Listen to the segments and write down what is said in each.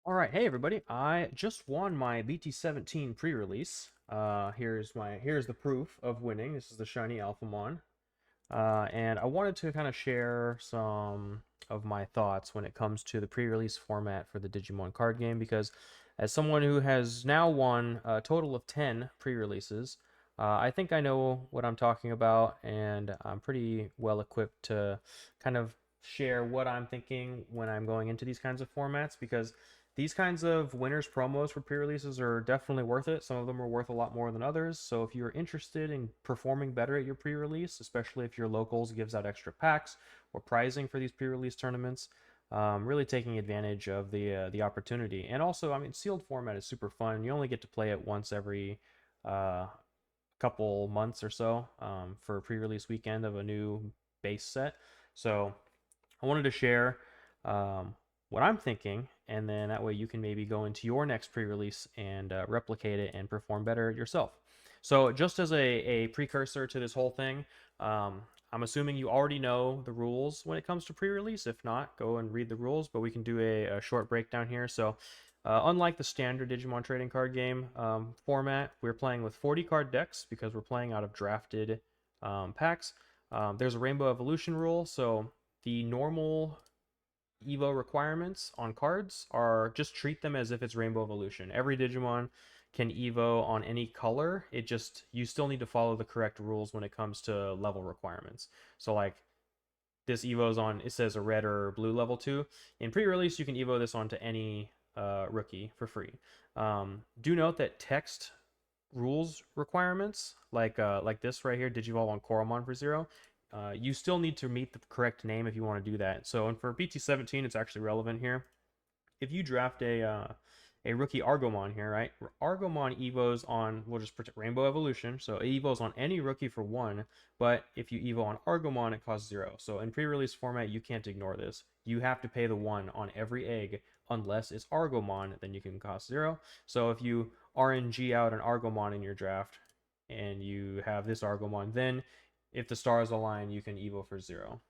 All right, hey everybody! I just won my BT17 pre-release. Here's the proof of winning. This is the shiny Alphamon, and I wanted to kind of share some of my thoughts when it comes to the pre-release format for the Digimon card game. Because as someone who has now won a total of 10 pre-releases, I think I know what I'm talking about, and I'm pretty well equipped to kind of share what I'm thinking when I'm going into these kinds of formats because these kinds of winners promos for pre-releases are definitely worth it. Some of them are worth a lot more than others. So if you're interested in performing better at your pre-release, especially if your locals gives out extra packs or prizing for these pre-release tournaments, really taking advantage of the opportunity. And also, I mean, sealed format is super fun. You only get to play it once every uh, couple months or so for a pre-release weekend of a new base set. So I wanted to share um, what I'm thinking, and then that way you can maybe go into your next pre-release and replicate it and perform better yourself. So just as a precursor to this whole thing, I'm assuming you already know the rules when it comes to pre-release. If not, go and read the rules, but we can do a short breakdown here. So unlike the standard Digimon trading card game format, we're playing with 40 card decks because we're playing out of drafted packs. There's a Rainbow Evolution rule, so the normal Evo requirements on cards are just treat them as if it's Rainbow Evolution. Every Digimon can Evo on any color. It just, you still need to follow the correct rules when it comes to level requirements. So like this Evo's on, it says a red or blue level 2. In pre-release, you can Evo this onto any rookie for free. Do note that text rules requirements, like this right here, Digivolve on Coromon for 0, you still need to meet the correct name if you want to do that. So, and for BT17, it's actually relevant here. If you draft a rookie Argomon here, right? Argomon evos on, we'll just protect Rainbow Evolution, so it evos on any rookie for 1, but if you evo on Argomon, it costs 0. So in pre-release format, you can't ignore this. You have to pay the 1 on every egg unless it's Argomon, then you can cost 0. So if you RNG out an Argomon in your draft and you have this Argomon, then if the stars align, you can evo for 0.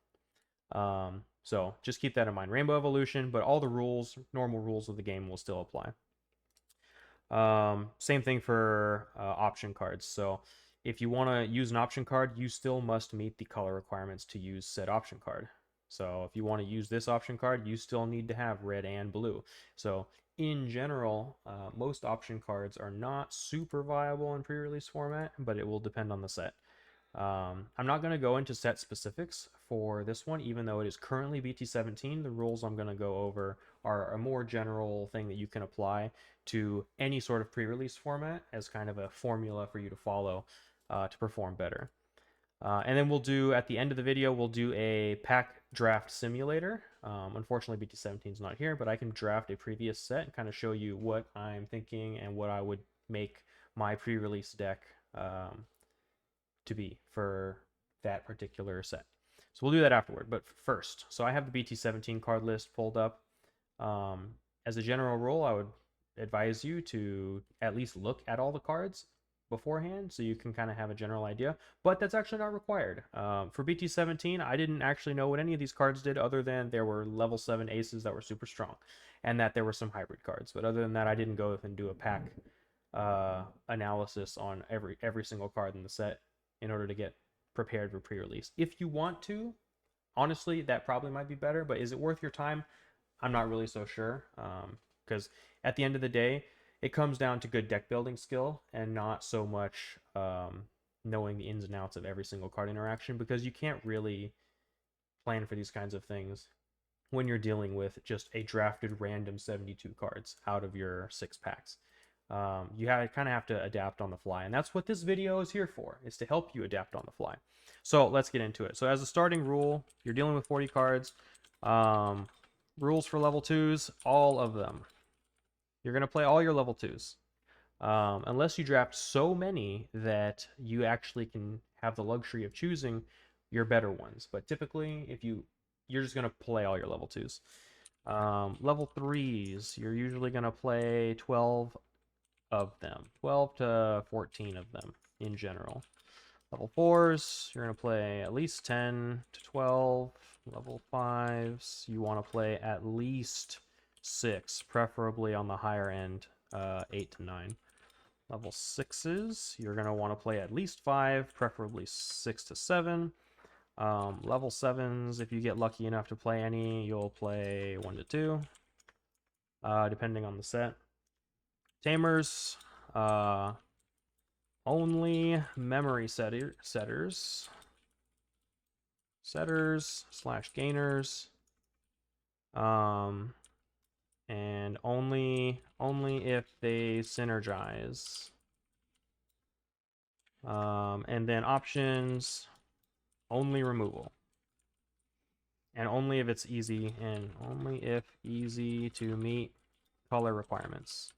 So just keep that in mind. Rainbow Evolution, but all the rules, normal rules of the game will still apply. Same thing for option cards. So if you want to use an option card, you still must meet the color requirements to use said option card. So if you want to use this option card, you still need to have red and blue. So in general, most option cards are not super viable in pre-release format, but it will depend on the set. I'm not going to go into set specifics for this one, even though it is currently BT17. The rules I'm going to go over are a more general thing that you can apply to any sort of pre-release format as kind of a formula for you to follow to perform better. And then we'll do, at the end of the video, we'll do a pack draft simulator. Unfortunately, BT17 is not here, but I can draft a previous set and kind of show you what I'm thinking and what I would make my pre-release deck to be for that particular set. So we'll do that afterward. But first, so I have the BT17 card list pulled up. As a general rule, I would advise you to at least look at all the cards beforehand so you can kind of have a general idea, but that's actually not required. For BT17, I didn't actually know what any of these cards did other than there were level 7 aces that were super strong and that there were some hybrid cards. But other than that, I didn't go and do a pack analysis on every single card in the set in order to get prepared for pre-release. If you want to, honestly, that probably might be better, but is it worth your time? I'm not really so sure, because at the end of the day, it comes down to good deck building skill and not so much knowing the ins and outs of every single card interaction, because you can't really plan for these kinds of things when you're dealing with just a drafted random 72 cards out of your 6 packs. You kind of have to adapt on the fly, and that's what this video is here for, is to help you adapt on the fly. So let's get into it. So as a starting rule, you're dealing with 40 cards. Rules for level 2s, all of them. You're going to play all your level 2s. Unless you draft so many that you actually can have the luxury of choosing your better ones. But typically, if you're just going to play all your level 2s. Level 3s, you're usually going to play 12 of them, 12 to 14 of them in general. Level 4s, you're going to play at least 10 to 12. Level 5s, you want to play at least 6, preferably on the higher end, 8 to 9. Level 6s, you're going to want to play at least 5, preferably 6 to 7. Level 7s, if you get lucky enough to play any, you'll play 1 to 2, depending on the set. Tamers, only memory setters slash gainers, and only if they synergize. And then options, only removal, and only if it's easy, and only if easy to meet color requirements.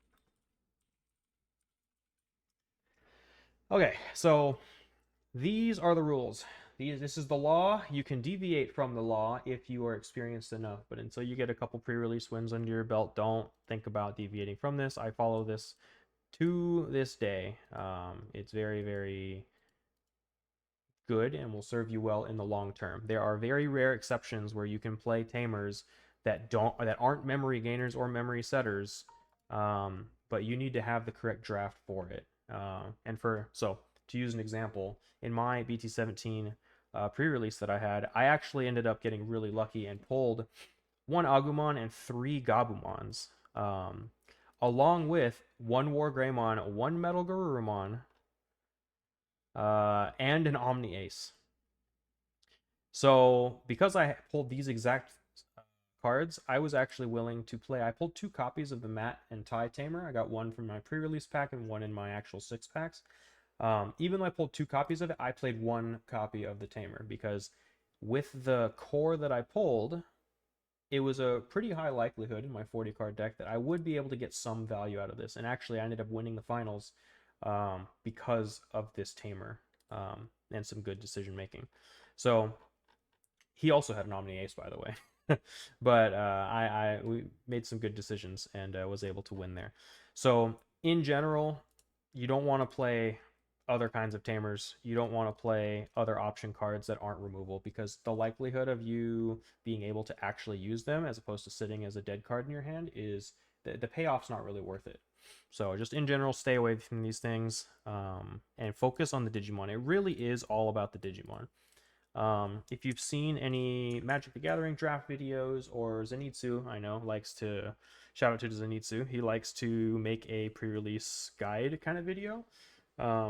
Okay, so these are the rules. This is the law. You can deviate from the law if you are experienced enough, but until you get a couple pre-release wins under your belt, don't think about deviating from this. I follow this to this day. It's very, very good and will serve you well in the long term. There are very rare exceptions where you can play tamers that aren't memory gainers or memory setters, but you need to have the correct draft for it. So to use an example, in my BT17 pre-release that I had, I actually ended up getting really lucky and pulled 1 Agumon and 3 Gabumons, along with 1 War Greymon, 1 Metal Garurumon, and an Omni Ace. So because I pulled these exact cards, I was actually willing to play. I pulled 2 copies of the Matt and Ty Tamer. I got 1 from my pre-release pack and 1 in my actual 6 packs. Even though I pulled 2 copies of it, I played 1 copy of the Tamer because with the core that I pulled, it was a pretty high likelihood in my 40 card deck that I would be able to get some value out of this. And actually, I ended up winning the finals because of this Tamer and some good decision making. So he also had an Omni Ace, by the way. But we made some good decisions and was able to win there. So in general, you don't want to play other kinds of tamers. You don't want to play other option cards that aren't removal because the likelihood of you being able to actually use them as opposed to sitting as a dead card in your hand is the payoff's not really worth it. So just in general, stay away from these things and focus on the Digimon. It really is all about the Digimon. If you've seen any Magic the Gathering draft videos, or Zenitsu, I know, likes to, shout out to Zenitsu, he likes to make a pre-release guide kind of video.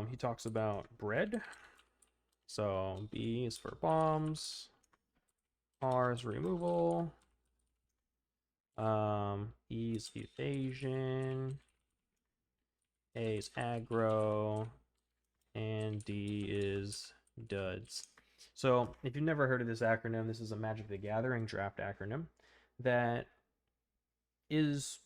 He talks about bread. So B is for bombs, R is removal, E is evasion, A is aggro, and D is duds. So if you've never heard of this acronym, this is a Magic the Gathering draft acronym that is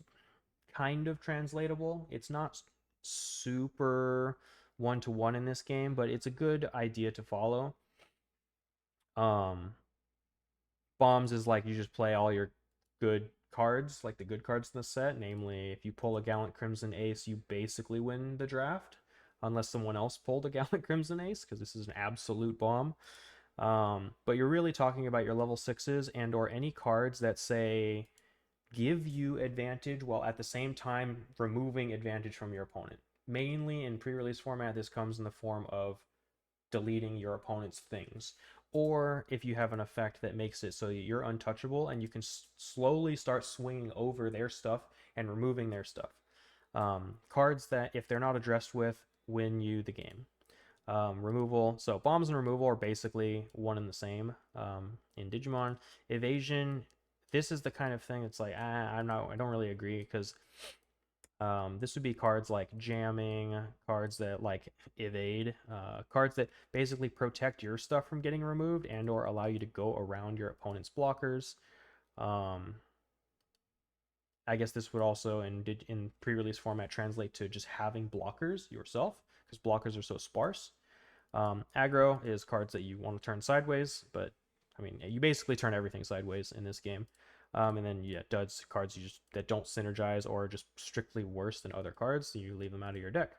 kind of translatable. It's not super one-to-one in this game, but it's a good idea to follow. Bombs is like you just play all your good cards, like the good cards in the set. Namely, if you pull a Gallant Crimson Ace, you basically win the draft, unless someone else pulled a Gallant Crimson Ace, because this is an absolute bomb. But you're really talking about your level 6s and or any cards that say give you advantage while at the same time removing advantage from your opponent. Mainly in pre-release format, this comes in the form of deleting your opponent's things, or if you have an effect that makes it so that you're untouchable and you can slowly start swinging over their stuff and removing their stuff. Cards that, if they're not addressed with, win you the game. Removal, so bombs and removal are basically one and the same in Digimon. Evasion, this is the kind of thing that's like, I don't really agree, because this would be cards like jamming, cards that like evade, cards that basically protect your stuff from getting removed and or allow you to go around your opponent's blockers. I guess this would also in pre-release format translate to just having blockers yourself, because blockers are so sparse. Aggro is cards that you want to turn sideways, but I mean, you basically turn everything sideways in this game. And then yeah, duds, cards that don't synergize or are just strictly worse than other cards, so you leave them out of your deck.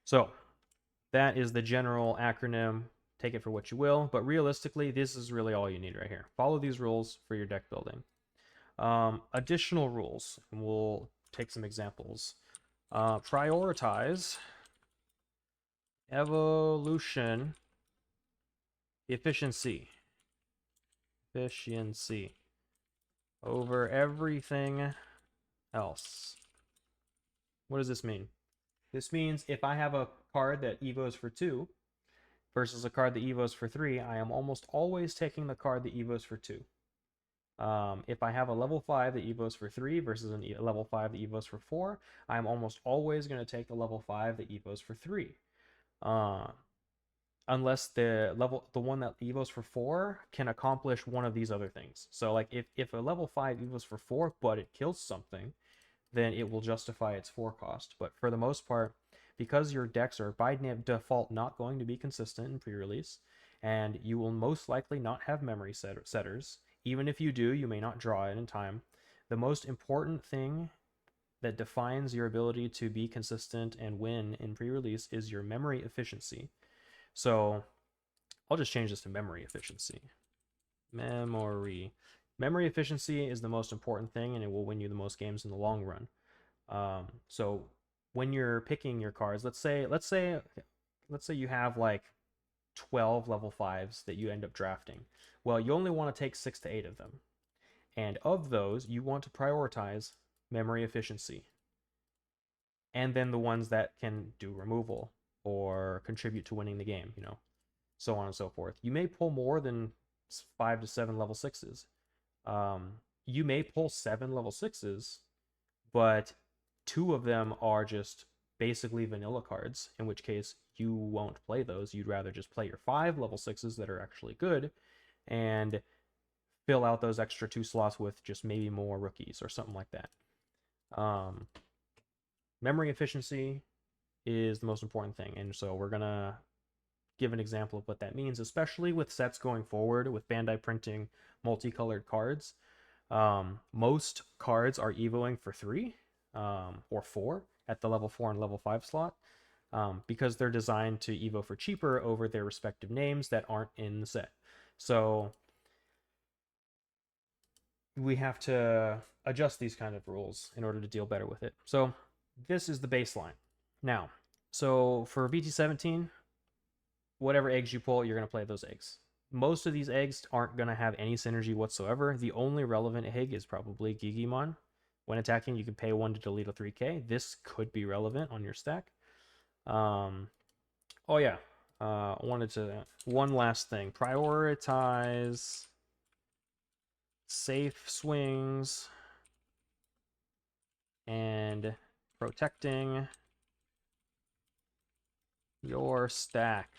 So that is the general acronym. Take it for what you will, but realistically, this is really all you need right here. Follow these rules for your deck building. Additional rules, and we'll take some examples. Prioritize evolution efficiency. Efficiency over everything else. What does this mean? This means if I have a card that evos for 2 versus a card that evos for 3, I am almost always taking the card that evos for 2. If I have a level 5 that evos for 3 versus a level 5 that evos for 4, I'm almost always going to take the level 5 that evos for 3. Unless the one that evos for 4 can accomplish one of these other things. So like if a level 5 evos for 4 but it kills something, then it will justify its 4 cost. But for the most part, because your decks are by default not going to be consistent in pre-release, and you will most likely not have memory setters, even if you do, you may not draw it in time. The most important thing that defines your ability to be consistent and win in pre-release is your memory efficiency. So I'll just change this to memory efficiency. Memory efficiency is the most important thing, and it will win you the most games in the long run. So when you're picking your cards, let's say you have like 12 level 5s that you end up drafting. Well, you only want to take 6 to 8 of them. And of those, you want to prioritize memory efficiency. And then the ones that can do removal or contribute to winning the game, so on and so forth. You may pull more than 5 to 7 level 6s. You may pull 7 level 6s, but 2 of them are just basically vanilla cards, in which case you won't play those. You'd rather just play your 5 level 6s that are actually good and fill out those extra 2 slots with just maybe more rookies or something like that. Memory efficiency is the most important thing, and so we're gonna give an example of what that means, especially with sets going forward with Bandai printing multicolored cards. Most cards are evoing for 3 or 4 at the level 4 and level 5 slot, because they're designed to evo for cheaper over their respective names that aren't in the set. So we have to adjust these kind of rules in order to deal better with it. So this is the baseline. Now, so for BT17, whatever eggs you pull, you're going to play those eggs. Most of these eggs aren't going to have any synergy whatsoever. The only relevant egg is probably Digimon. When attacking, you can pay 1 to delete a 3k. This could be relevant on your stack. Oh yeah, wanted to, one last thing. Prioritize safe swings and protecting your stack.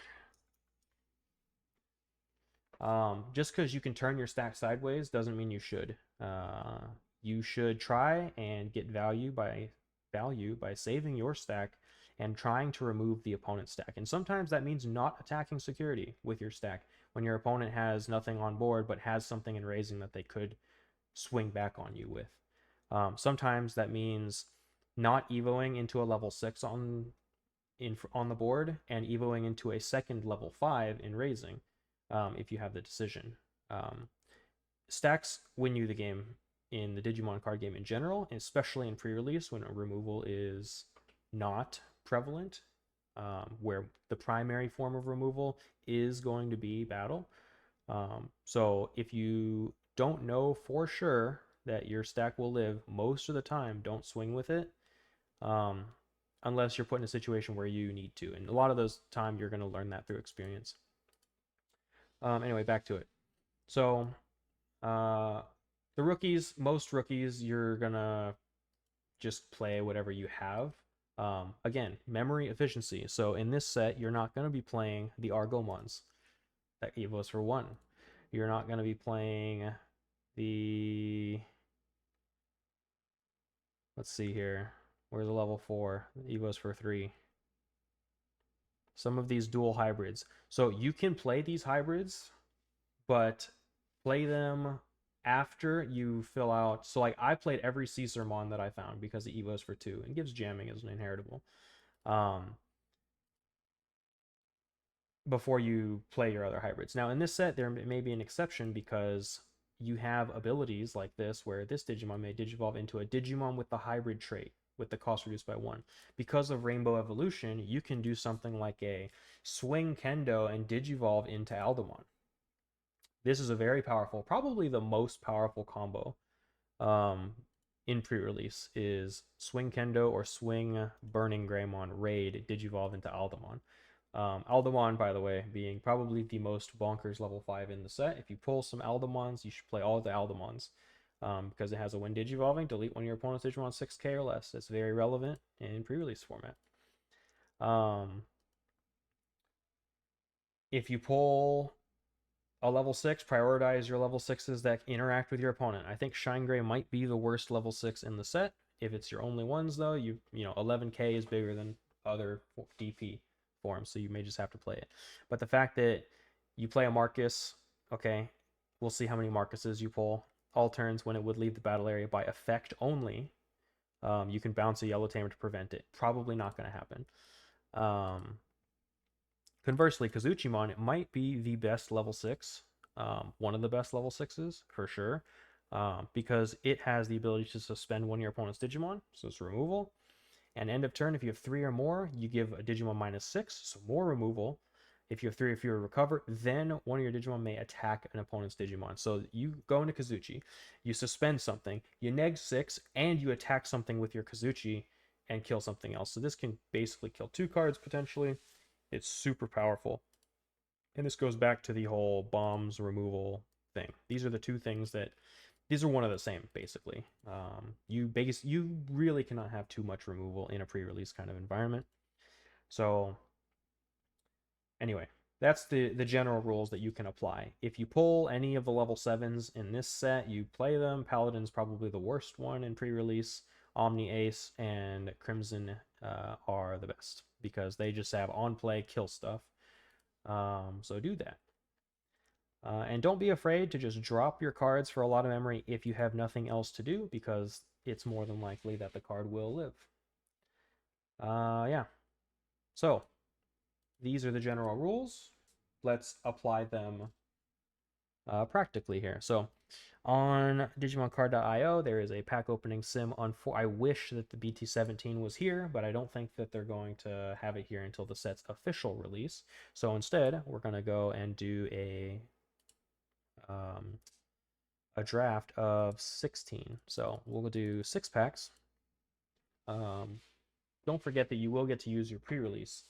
Just because you can turn your stack sideways doesn't mean you should. You should try and get value by saving your stack and trying to remove the opponent's stack. And sometimes that means not attacking security with your stack when your opponent has nothing on board but has something in raising that they could swing back on you with. Sometimes that means not evoing into a level 6 on the board and evoing into a second level 5 in raising, if you have the decision. Stacks win you the game in the Digimon card game in general, especially in pre-release when a removal is not prevalent, where the primary form of removal is going to be battle. So if you don't know for sure that your stack will live, most of the time don't swing with it, unless you're put in a situation where you need to, and a lot of those time you're going to learn that through experience. Anyway, back to it. So the rookies, most rookies, you're gonna just play whatever you have. Again, memory efficiency. So in this set, you're not gonna be playing the Argomons that evos for 1. You're not gonna be playing the, let's see here, where's the level 4? Evos for 3. Some of these dual hybrids. So you can play these hybrids, but play them after you fill out. So like I played every Caesarmon that I found because the evos for 2 and gives jamming as an inheritable. Before you play your other hybrids. Now in this set there may be an exception because you have abilities like this where this Digimon may Digivolve into a Digimon with the hybrid trait with the cost reduced by 1. Because of Rainbow Evolution, you can do something like a Swing Kendo and Digivolve into Aldemon. This is a very powerful, probably the most powerful combo um, in pre-release is Swing Kendo or Swing Burning Greymon Raid Digivolve into Aldemon. Aldemon, by the way, being probably the most bonkers level 5 in the set. If you pull some Aldemons, you should play all the Aldemons because it has a when Digivolving, delete one of your opponent's Digimon 6k or less. It's very relevant in pre-release format. If you pull a level 6, prioritize your level 6s that interact with your opponent. I think Shine Gray might be the worst level 6 in the set. If it's your only ones, though, you know 11k is bigger than other DP forms, so you may just have to play it. But the fact that you play a Marcus, okay, we'll see how many Marcuses you pull. All turns when it would leave the battle area by effect only, you can bounce a Yellow Tamer to prevent it. Probably not going to happen. Conversely, Kazuchimon, it might be the best level 6, one of the best level 6s for sure, because it has the ability to suspend one of your opponent's Digimon, so it's removal. And end of turn, if you have 3 or more, you give a Digimon -6, so more removal. If you have 3 or fewer, recover. Then one of your Digimon may attack an opponent's Digimon. So you go into Kazuchi, you suspend something, you neg 6, and you attack something with your Kazuchi and kill something else. So this can basically kill 2 cards potentially. It's super powerful. And this goes back to the whole bombs removal thing. These are the two things that these are one of the same basically. You really cannot have too much removal in a pre-release kind of environment. So anyway, that's the general rules that you can apply. If you pull any of the level 7s in this set, you play them. Paladin's probably the worst one in pre-release. Omni Ace and Crimson are the best because they just have on play kill stuff. So do that. And don't be afraid to just drop your cards for a lot of memory if you have nothing else to do, because it's more than likely that the card will live. Yeah. So these are the general rules. Let's apply them practically here. So on DigimonCard.io, there is a pack opening sim on I wish that the BT17 was here, but I don't think that they're going to have it here until the set's official release. So instead, we're going to go and do a draft of 16. So we'll do 6 packs. Don't forget that you will get to use your pre-release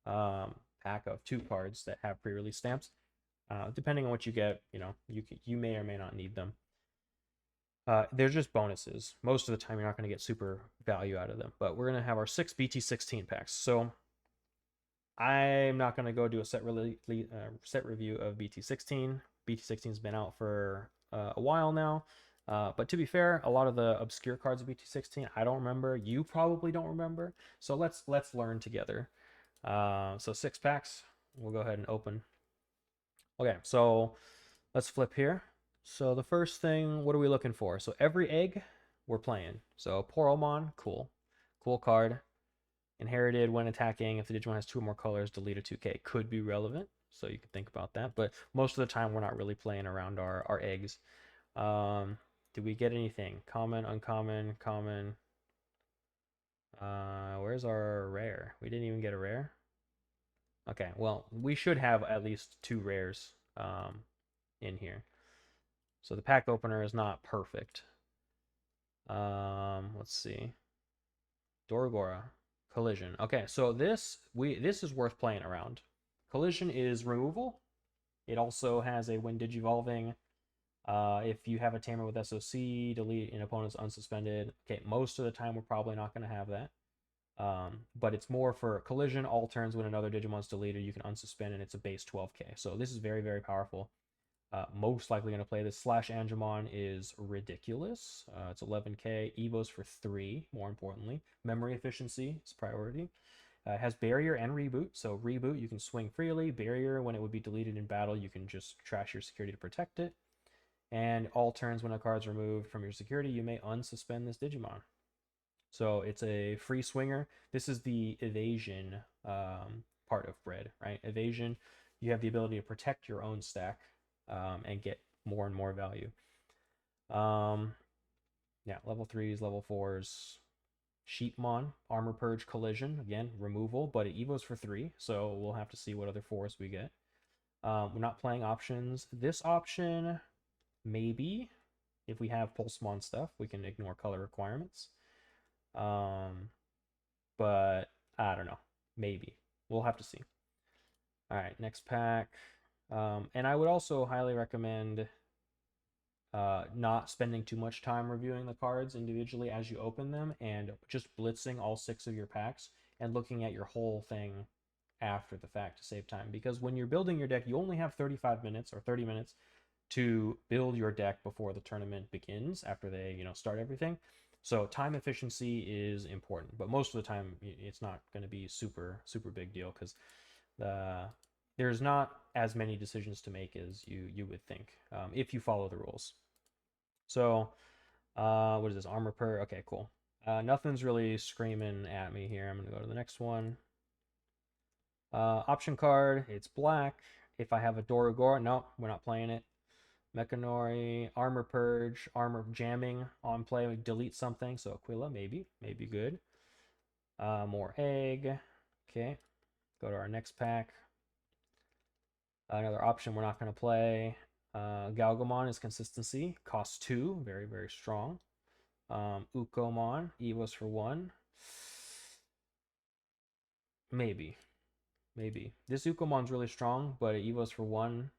pack of 2 cards that have pre-release stamps. Depending on what you get, you may or may not need them. They're just bonuses. Most of the time, you're not going to get super value out of them. But we're going to have our 6 BT16 packs. So I'm not going to go do a set review of BT16. BT16's been out for a while now. But to be fair, a lot of the obscure cards of BT16 I don't remember. You probably don't remember. So let's learn together. So 6 packs. We'll go ahead and open. Okay, so let's flip here. So the first thing, what are we looking for? So every egg we're playing. So Poromon, cool. Cool card. Inherited when attacking. If the Digimon has 2 or more colors, delete a 2k. Could be relevant, so you can think about that. But most of the time, we're not really playing around our eggs. Did we get anything? Common, uncommon, common. Where's our rare? We didn't even get a rare. Okay, well, we should have at least 2 rares in here. So the pack opener is not perfect. Let's see. Doragora. Collision. Okay, so this is worth playing around. Collision is removal. It also has a when digivolving. If you have a tamer with SOC, delete an opponent's unsuspended. Okay, most of the time we're probably not going to have that. But it's more for collision. All turns when another Digimon's deleted, you can unsuspend, and it's a base 12k. So this is very, very powerful. Most likely going to play this. Slash Angemon is ridiculous. It's 11k. Evos for 3, more importantly. Memory efficiency is priority. It has barrier and reboot. So reboot, you can swing freely. Barrier, when it would be deleted in battle, you can just trash your security to protect it. And all turns when a card's removed from your security, you may unsuspend this Digimon. So it's a free swinger. This is the evasion part of Bread, right? Evasion, you have the ability to protect your own stack and get more and more value. Um, yeah, level 3s, level 4s. Sheepmon, Armor Purge Collision, again, removal, but it evos for 3, so we'll have to see what other forests we get. We're not playing options. This option, maybe, if we have Pulsemon stuff, we can ignore color requirements. But I don't know. Maybe. We'll have to see. All right, next pack. And I would also highly recommend not spending too much time reviewing the cards individually as you open them and just blitzing all 6 of your packs and looking at your whole thing after the fact to save time. Because when you're building your deck, you only have 35 minutes or 30 minutes to build your deck before the tournament begins, after they, start everything. So time efficiency is important, but most of the time it's not going to be super big deal because there's not as many decisions to make as you would think if you follow the rules. So what is this, armor per? Okay, cool. Nothing's really screaming at me here. I'm gonna go to the next one. Option card, it's black. If I have a Doragora, no, we're not playing it. Mechanori, Armor Purge, Armor Jamming on play, we delete something. So Aquila, maybe good. More egg. Okay, go to our next pack. Another option we're not going to play. Galgamon is consistency, costs 2, very strong. Ukomon, Evos for 1. Maybe. This Ukomon's really strong, but Evos for 1.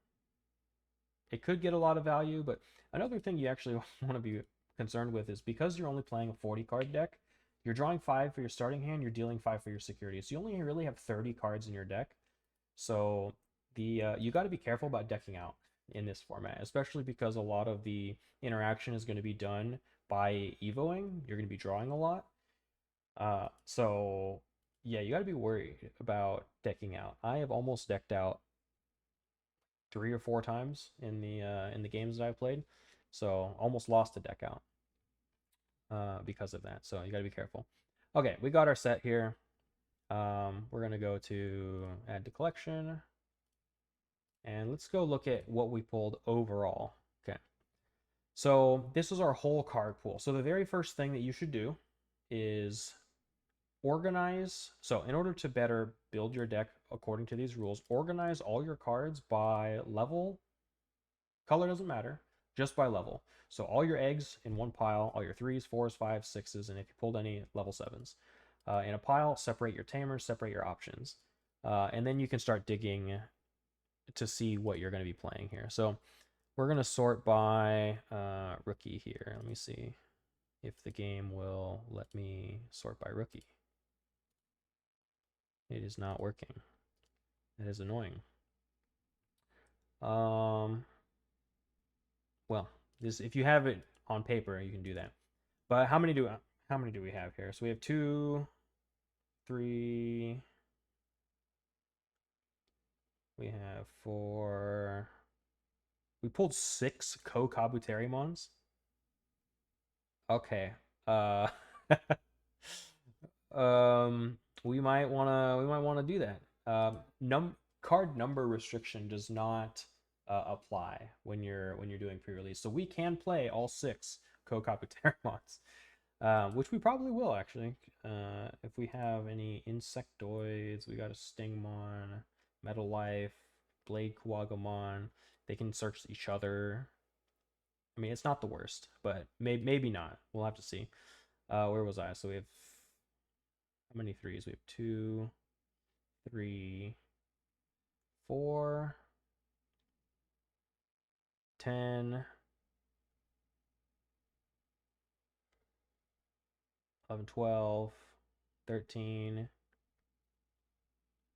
It could get a lot of value, but another thing you actually want to be concerned with is because you're only playing a 40 card deck, you're drawing 5 for your starting hand, you're dealing 5 for your security. So you only really have 30 cards in your deck. So you got to be careful about decking out in this format, especially because a lot of the interaction is going to be done by evoing. You're going to be drawing a lot. So yeah, you got to be worried about decking out. I have almost decked out 3 or 4 times in the games that I've played, so almost lost a deck out because of that. So you got to be careful. Okay, we got our set here. We're gonna go to add to collection, and let's go look at what we pulled overall. Okay, so this is our whole card pool. So the very first thing that you should do is organize. So in order to better build your deck according to these rules, organize all your cards by level. Color doesn't matter, just by level. So all your eggs in one pile, all your 3s, 4s, 5s, 6s, and if you pulled any, level 7s. In a pile, separate your tamers, separate your options. And then you can start digging to see what you're going to be playing here. So we're going to sort by rookie here. Let me see if the game will let me sort by rookie. It is not working. It is annoying. Well, this, if you have it on paper, you can do that. But how many do we have here? So we have 2, 3. We have 4. We pulled 6 Kabuterimons. Okay. Uh we might wanna do that. Card number restriction does not apply when you're doing pre-release. So we can play all 6 Kabuterimons. Which we probably will actually. If we have any insectoids, we got a Stingmon, Metal Life, Blade Kuwagamon. They can search each other. I mean, it's not the worst, but maybe not. We'll have to see. Where was I? So we have how many 3s? We have 2, 3, 4, 10, 11, 12, 13,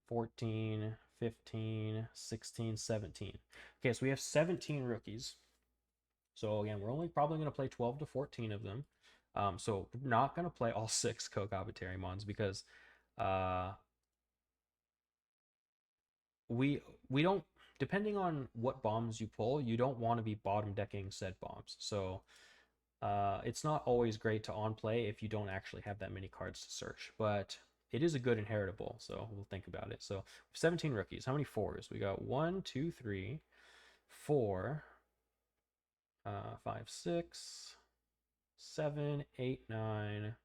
14, 15, 16, 17. Okay, so we have 17 rookies. So again, we're only probably going to play 12 to 14 of them. So we're not going to play all 6 Kokabuterimons because we don't, depending on what bombs you pull, you don't want to be bottom decking said bombs. So it's not always great to on play if you don't actually have that many cards to search, but it is a good inheritable, so we'll think about it. So 17 rookies. How many 4s? We got 1, 2, 3, 4, 5, 6, 7, 8, 9,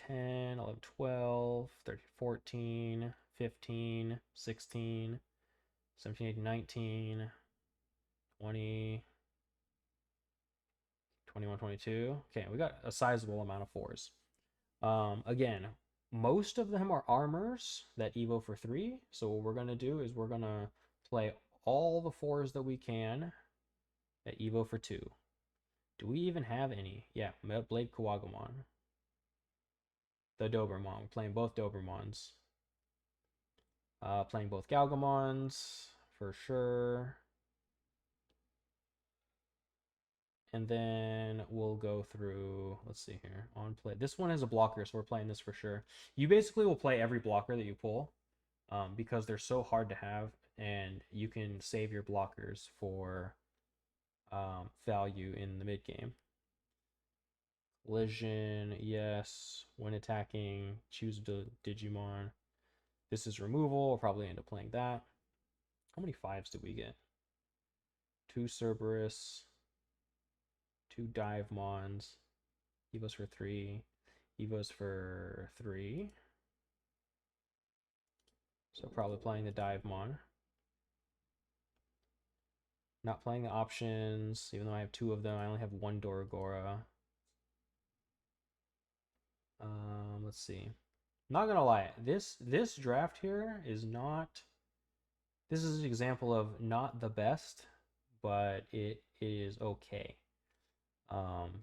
10, 11, 12, 13, 14, 15, 16, 17, 18, 19, 20, 21, 22. Okay, we got a sizable amount of fours. Again, most of them are armors that evo for 3. So what we're going to do is we're going to play all the fours that we can at evo for 2. Do we even have any? Yeah, Blade Kawagumon. The Dobermon. We're playing both Dobermons. Playing both Galgamons for sure. And then we'll go through, let's see here, on play. This one is a blocker, so we're playing this for sure. You basically will play every blocker that you pull because they're so hard to have, and you can save your blockers for value in the mid game. Collision, yes. When attacking, choose the Digimon. This is removal. We'll probably end up playing that. How many 5s did we get? 2 Cerberus, 2 Divemons, Evos for 3, Evos for 3. So probably playing the Divemon. Not playing the options, even though I have 2 of them. I only have 1 Doragora. Let's see. Not gonna lie, this draft here is not. This is an example of not the best, but it is okay.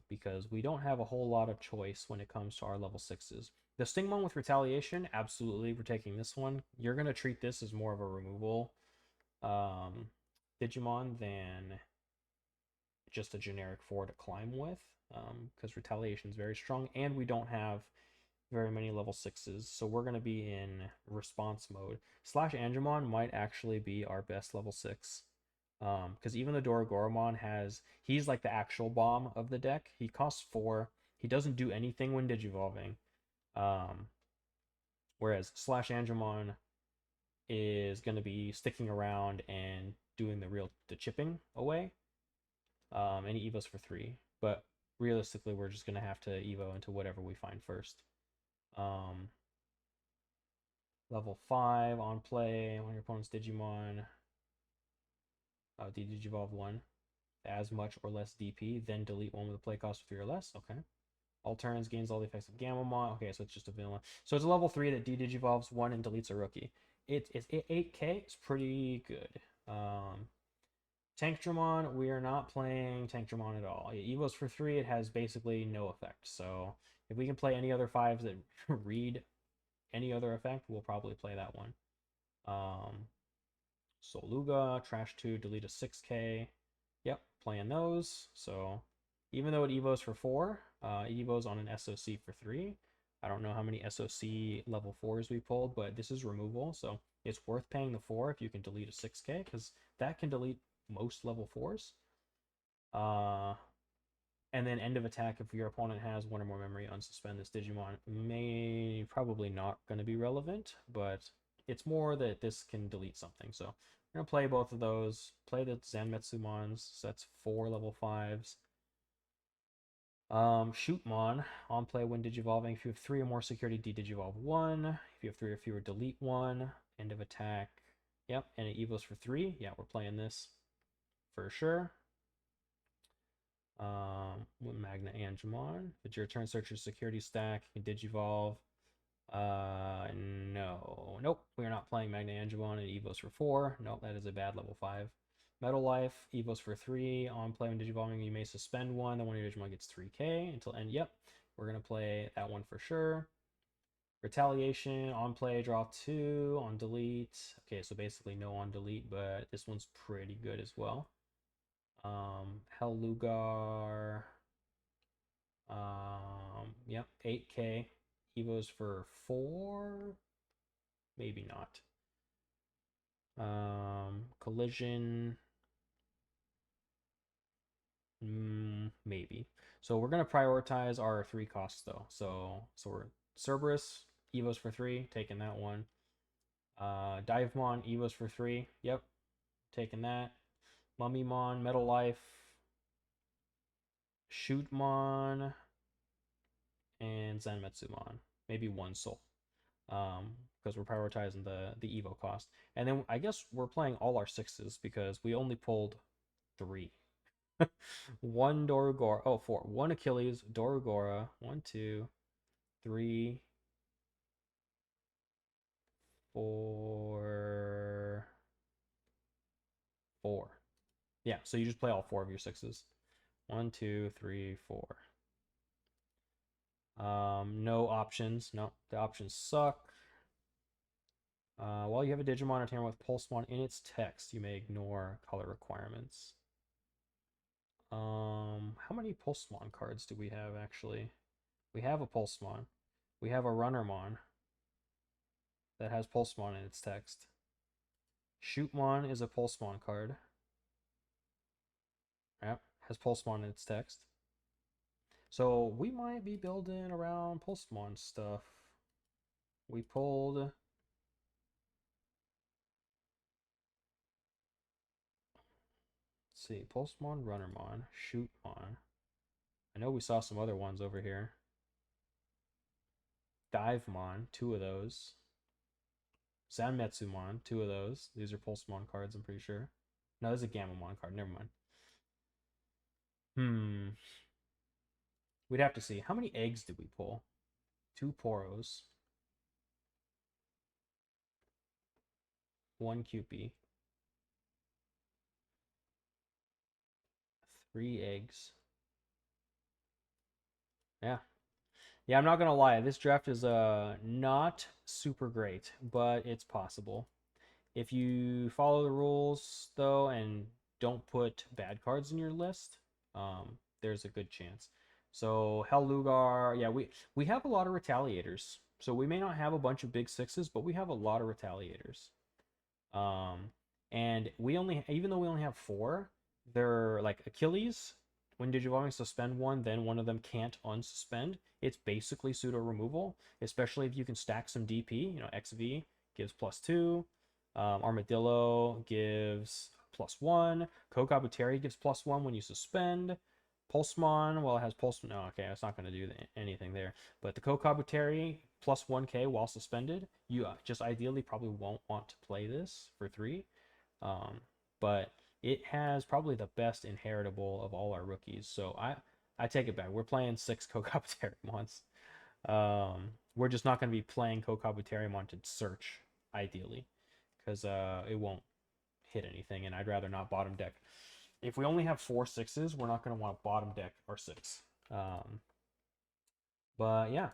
Because we don't have a whole lot of choice when it comes to our level 6s. The Stingmon with Retaliation, absolutely, we're taking this one. You're going to treat this as more of a removal Digimon than just a generic 4 to climb with, because Retaliation is very strong, and we don't have very many level 6s, so we're going to be in response mode. Slash Angemon might actually be our best level 6. Because even the Doragoromon he's like the actual bomb of the deck. He costs 4. He doesn't do anything when digivolving. Whereas Slash Angemon is going to be sticking around and doing the chipping away. And he evos for 3. But realistically, we're just going to have to evo into whatever we find first. Level 5 on play. One of your opponent's Digimon. Digivolve 1. As much or less DP, then delete one with a play cost of 3 or less. Okay. All turns, gains all the effects of Gamamon. Okay, so it's just a villain. So it's a level 3 that digivolves 1 and deletes a rookie. It's 8k. It's pretty good. Tankdramon, we are not playing Tankdramon at all. Evos for 3, it has basically no effect. So if we can play any other 5s that read any other effect, we'll probably play that one. Soluga, Trash 2, delete a 6k. Yep, playing those. So even though it evos for 4, it evos on an SOC for 3. I don't know how many SOC level 4s we pulled, but this is removal, so it's worth paying the 4 if you can delete a 6k, because that can delete most level 4s. And then end of attack, if your opponent has 1 or more memory, unsuspend this Digimon. Probably not going to be relevant, but it's more that this can delete something. So we're going to play both of those. Play the Zanmetsumons, so that's 4 level 5s. Shootmon, on play when digivolving. If you have 3 or more security, de-digivolve 1. If you have 3 or fewer, delete 1. End of attack. Yep, and it evos for 3. Yeah, we're playing this for sure. Magna Angemon. If it's your turn, search your security stack. You can digivolve. No. Nope, we're not playing Magna Angemon and evos for 4. Nope, that is a bad level 5. Metal Life, evos for 3. On play when digivolving, you may suspend 1. Then one of your Digimon gets 3k until end. Yep, we're going to play that one for sure. Retaliation, on play, draw 2. On delete. Okay, so basically no on delete, but this one's pretty good as well. Hellugar. Yep, 8k. Evos for 4. Maybe not. Collision. Maybe. So we're gonna prioritize our 3 costs though. So we're Cerberus, Evos for 3, taking that one. Divemon, Evos for 3. Yep, taking that. Mummymon, Metal Life, Shootmon, and Zanmetsumon. Maybe one soul. Because we're prioritizing the Evo cost. And then I guess we're playing all our sixes because we only pulled three. One Dorugora. Oh, four. One Achilles, Dorugora. One, two, three, four, four. Yeah, so you just play all four of your sixes. One, two, three, four. No options. No, the options suck. While you have a Digimon or Tamron with Pulsemon in its text, you may ignore color requirements. How many Pulsemon cards do we have actually? We have a Pulsemon. We have a Runnermon that has Pulsemon in its text. Shootmon is a Pulsemon card. Yep, has Pulsemon in its text. So we might be building around Pulsemon stuff. We pulled. Let's see, Pulsemon, Runnermon, Shootmon. I know we saw some other ones over here. Divemon, two of those. Zanmetsumon, two of those. These are Pulsemon cards, I'm pretty sure. No, this is a Gamamon card. Never mind. We'd have to see. How many eggs did we pull? Two Poros. One Cupie. Three eggs. Yeah. Yeah, I'm not gonna lie. This draft is not super great, but it's possible. If you follow the rules though and don't put bad cards in your list, there's a good chance. So Hell Lugar, yeah, we have a lot of retaliators. So we may not have a bunch of big sixes, but we have a lot of retaliators. Um, and we only, even though we only have four, they're like Achilles. When Digivolving suspend one, then one of them can't unsuspend. It's basically pseudo removal, especially if you can stack some DP. You know, XV gives +2. Armadillo gives +1. Kokabuteri gives +1 when you suspend. Pulsemon, well, it has Pulse. No, okay, it's not going to do anything there. But the Kokabuteri +1k while suspended, you just ideally probably won't want to play this for 3. But it has probably the best inheritable of all our rookies. So I take it back. We're playing 6 Kokabuteri we're just not going to be playing Kokabuteri to search, ideally, because it won't hit anything, and I'd rather not bottom deck. If we only have 4 sixes, we're not going to want to bottom deck our 6. But yeah,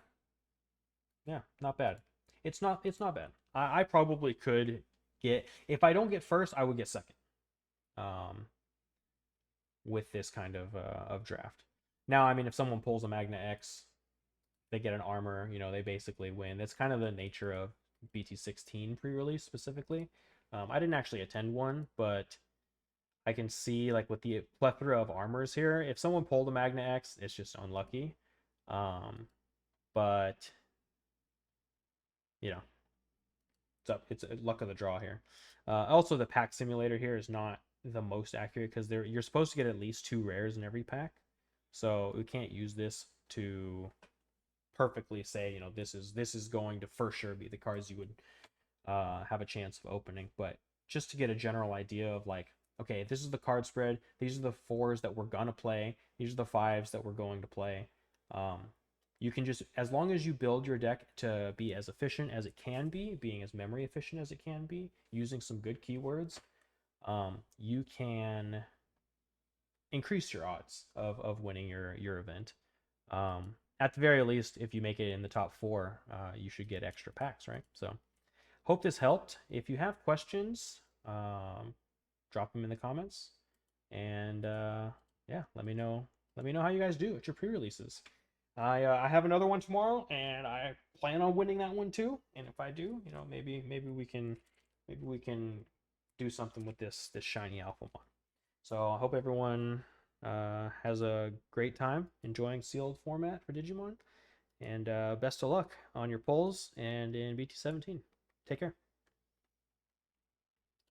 not bad. It's not bad. I probably could get, if I don't get first, I would get second. With this kind of draft. Now, I mean, if someone pulls a Magna X, they get an armor. You know, they basically win. That's kind of the nature of BT16 pre-release specifically. I didn't actually attend one, but I can see, like, with the plethora of armors here, if someone pulled a Magna X, it's just unlucky. But you know, it's a luck of the draw here. Also, the pack simulator here is not the most accurate because you're supposed to get at least 2 rares in every pack, so we can't use this to perfectly say, you know, this is going to for sure be the cards you would have a chance of opening. But just to get a general idea of, like, okay, this is the card spread, these are the 4s that we're gonna play, these are the 5s that we're going to play. You can just, as long as you build your deck to be as efficient as it can be, being as memory efficient as it can be, using some good keywords, you can increase your odds of winning your event. At the very least, if you make it in the top 4, you should get extra packs, right? So hope this helped. If you have questions, drop them in the comments, and yeah, let me know how you guys do at your pre-releases. I have another one tomorrow, and I plan on winning that one too. And if I do, you know, maybe we can do something with this shiny alpha one. So I hope everyone has a great time enjoying sealed format for Digimon, and best of luck on your polls and in BT17. Take care.